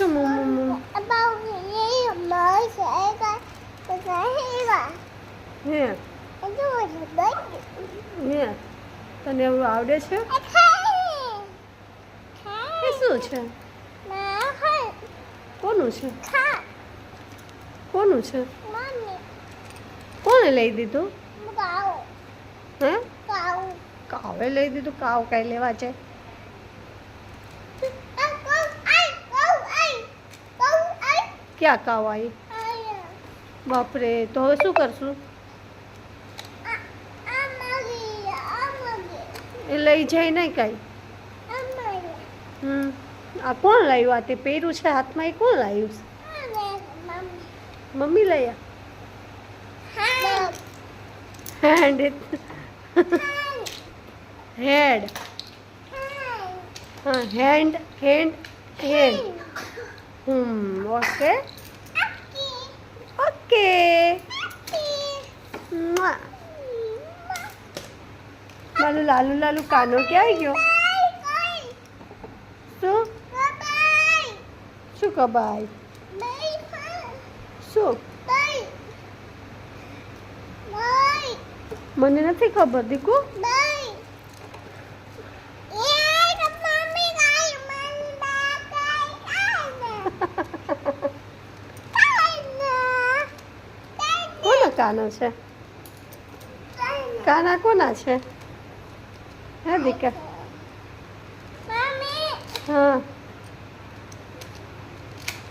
શું મમ્મી હે હે તને એવું આવડે છે એ શું છે કોનું છે કોનું છે કોણે લઈ દીધું હે કાવે લઈ દીધું કાવ કાંઈ લેવા જાય ક્યાં કાવ આવી બાપરે તો હવે શું કરશું એ લઈ જાય નહીં કાંઈ આ કોણ લાવ્યું આ તે પહેર્યું છે હાથમાં એ કોણ લાવ્યું છે મમ્મી લઈ હેન્ડ હેડ હા hand hand hand okay okay મારું લાલુ લાલુ કાનો ક્યાં ગયો શું શું કબાય શું મને નથી ખબર દીકુ કોના કાનો છે કાના કોના છે હે દીકા હા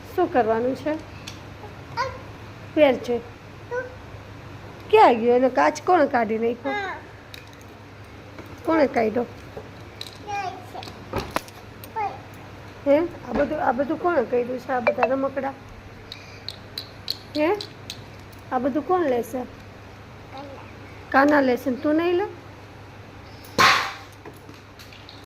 શું કરવાનું છે ફેર છે ક્યાં ગયો એનો કાચ કોણે કાઢી નાખ્યો કોણે કાઢ્યો હે આ બધું કોણે કર્યું છે આ બધા રમકડા હે આ બધું કોણ લેશે કાના લેશે તું નહીં લે